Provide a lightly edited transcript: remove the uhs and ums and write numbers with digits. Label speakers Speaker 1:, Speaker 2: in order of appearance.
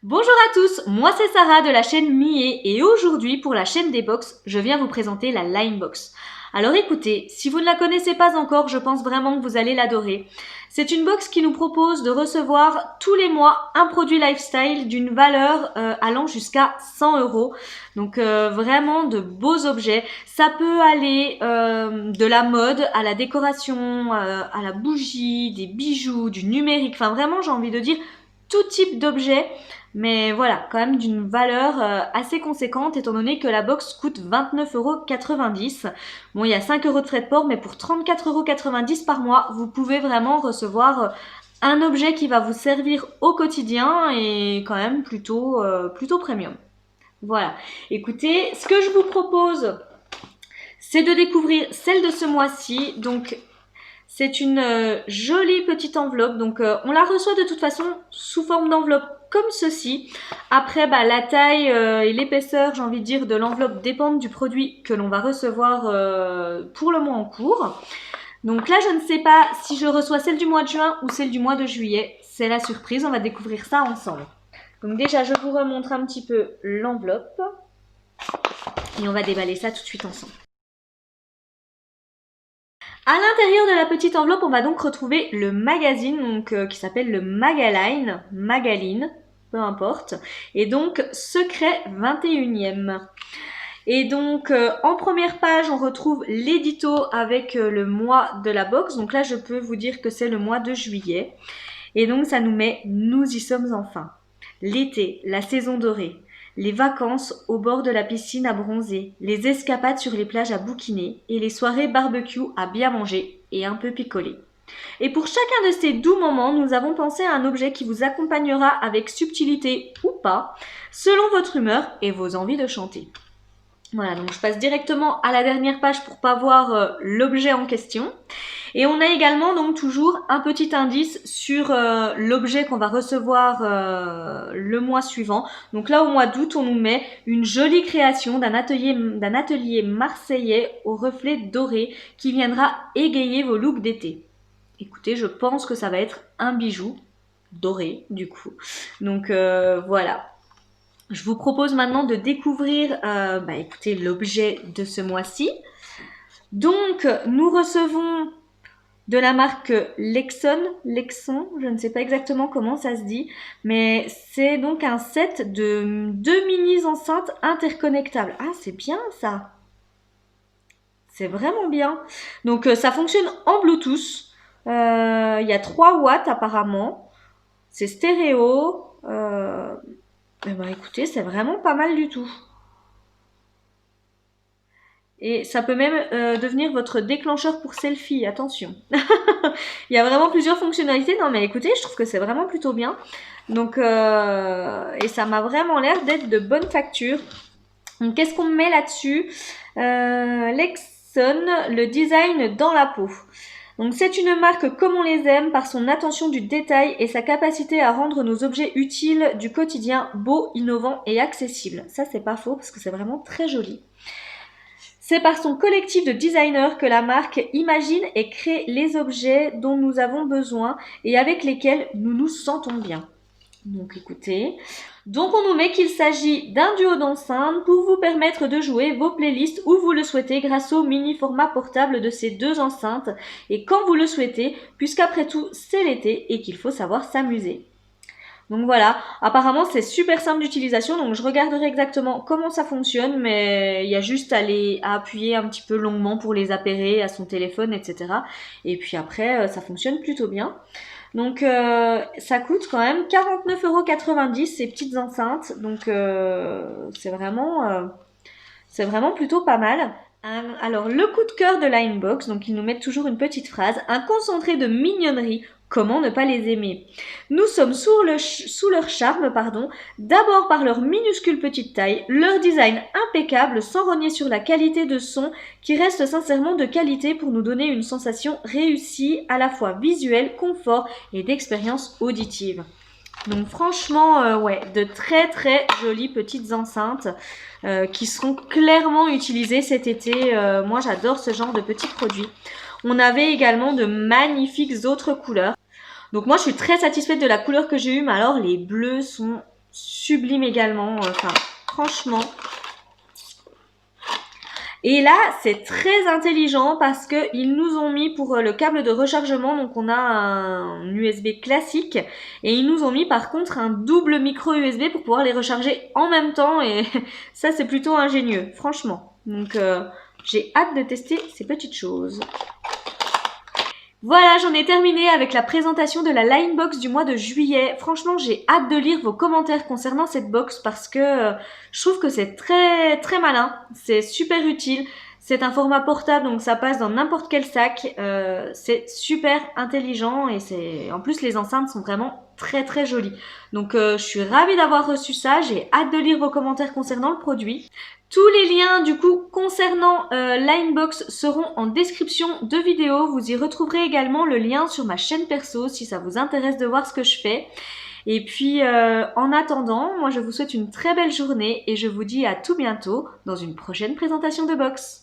Speaker 1: Bonjour à tous, moi c'est Sarah de la chaîne Mié et aujourd'hui pour la chaîne des box, je viens vous présenter la Linebox. Alors écoutez, si vous ne la connaissez pas encore, je pense vraiment que vous allez l'adorer. C'est une box qui nous propose de recevoir tous les mois un produit lifestyle d'une valeur allant jusqu'à 100 euros. Donc vraiment de beaux objets. Ça peut aller de la mode à la décoration, à la bougie, des bijoux, du numérique. Enfin vraiment j'ai envie de dire tout type d'objets. Mais voilà, quand même d'une valeur assez conséquente étant donné que la box coûte 29,90 €. Bon, il y a 5 € de frais de port, mais pour 34,90 € par mois, vous pouvez vraiment recevoir un objet qui va vous servir au quotidien et quand même plutôt premium. Voilà. Écoutez, ce que je vous propose, c'est de découvrir celle de ce mois-ci. Donc, c'est une jolie petite enveloppe. Donc, on la reçoit de toute façon sous forme d'enveloppe comme ceci. Après, la taille et l'épaisseur, j'ai envie de dire, de l'enveloppe dépendent du produit que l'on va recevoir pour le mois en cours. Donc là, je ne sais pas si je reçois celle du mois de juin ou celle du mois de juillet. C'est la surprise, on va découvrir ça ensemble. Donc déjà, je vous remontre un petit peu l'enveloppe. Et on va déballer ça tout de suite ensemble. À l'intérieur de la petite enveloppe, on va donc retrouver le magazine qui s'appelle le Magaline, peu importe, et donc Secret 21e. Et donc en première page, on retrouve l'édito avec le mois de la box. Donc là, je peux vous dire que c'est le mois de juillet. Et donc ça nous met « Nous y sommes enfin ». L'été, la saison dorée. Les vacances au bord de la piscine à bronzer, les escapades sur les plages à bouquiner et les soirées barbecue à bien manger et un peu picoler. Et pour chacun de ces doux moments, nous avons pensé à un objet qui vous accompagnera avec subtilité ou pas, selon votre humeur et vos envies de chanter. Voilà, donc je passe directement à la dernière page pour pas voir l'objet en question. Et on a également donc toujours un petit indice sur l'objet qu'on va recevoir le mois suivant. Donc là au mois d'août, on nous met une jolie création d'un atelier marseillais au reflet doré qui viendra égayer vos looks d'été. Écoutez, je pense que ça va être un bijou doré du coup. Donc voilà. Je vous propose maintenant de découvrir écoutez, l'objet de ce mois-ci. Donc, nous recevons de la marque Lexon, je ne sais pas exactement comment ça se dit, mais c'est donc un set de 2 mini enceintes interconnectables. Ah, c'est bien ça. C'est vraiment bien. Donc, ça fonctionne en Bluetooth. Il y a 3 watts apparemment. C'est stéréo. Écoutez, c'est vraiment pas mal du tout. Et ça peut même devenir votre déclencheur pour selfie, attention. Il y a vraiment plusieurs fonctionnalités. Non mais écoutez, je trouve que c'est vraiment plutôt bien. Donc, et ça m'a vraiment l'air d'être de bonne facture. Donc qu'est-ce qu'on met là-dessus Lexon, le design dans la peau. Donc c'est une marque comme on les aime par son attention du détail et sa capacité à rendre nos objets utiles du quotidien beaux, innovants et accessibles. Ça c'est pas faux parce que c'est vraiment très joli. C'est par son collectif de designers que la marque imagine et crée les objets dont nous avons besoin et avec lesquels nous nous sentons bien. Donc écoutez, donc on nous met qu'il s'agit d'un duo d'enceintes pour vous permettre de jouer vos playlists où vous le souhaitez grâce au mini format portable de ces deux enceintes et quand vous le souhaitez, puisqu'après tout c'est l'été et qu'il faut savoir s'amuser. Donc voilà, apparemment c'est super simple d'utilisation, donc je regarderai exactement comment ça fonctionne, mais il y a juste à appuyer un petit peu longuement pour les appairer à son téléphone, etc. Et puis après, ça fonctionne plutôt bien. Donc ça coûte quand même 49,90 € ces petites enceintes, donc c'est vraiment plutôt pas mal. Alors, le coup de cœur de Linebox, donc ils nous mettent toujours une petite phrase, un concentré de mignonnerie, comment ne pas les aimer. Nous sommes sous leur charme, d'abord par leur minuscule petite taille, leur design impeccable sans rogner sur la qualité de son qui reste sincèrement de qualité pour nous donner une sensation réussie à la fois visuelle, confort et d'expérience auditive. Donc franchement, de très très jolies petites enceintes qui seront clairement utilisées cet été. Moi j'adore ce genre de petits produits. On avait également de magnifiques autres couleurs. Donc moi je suis très satisfaite de la couleur que j'ai eue, mais alors les bleus sont sublime également. Enfin, franchement. Et là, c'est très intelligent parce qu'ils nous ont mis pour le câble de rechargement, donc on a un USB classique, et ils nous ont mis par contre un double micro USB pour pouvoir les recharger en même temps, et ça c'est plutôt ingénieux, franchement. Donc j'ai hâte de tester ces petites choses. Voilà, j'en ai terminé avec la présentation de la Linebox du mois de juillet. Franchement, j'ai hâte de lire vos commentaires concernant cette box parce que je trouve que c'est très très malin, c'est super utile. C'est un format portable donc ça passe dans n'importe quel sac. C'est super intelligent et en plus les enceintes sont vraiment très très jolies. Donc je suis ravie d'avoir reçu ça, j'ai hâte de lire vos commentaires concernant le produit. Tous les liens du coup concernant Linebox seront en description de vidéo. Vous y retrouverez également le lien sur ma chaîne perso si ça vous intéresse de voir ce que je fais. Et puis en attendant, moi je vous souhaite une très belle journée et je vous dis à tout bientôt dans une prochaine présentation de box.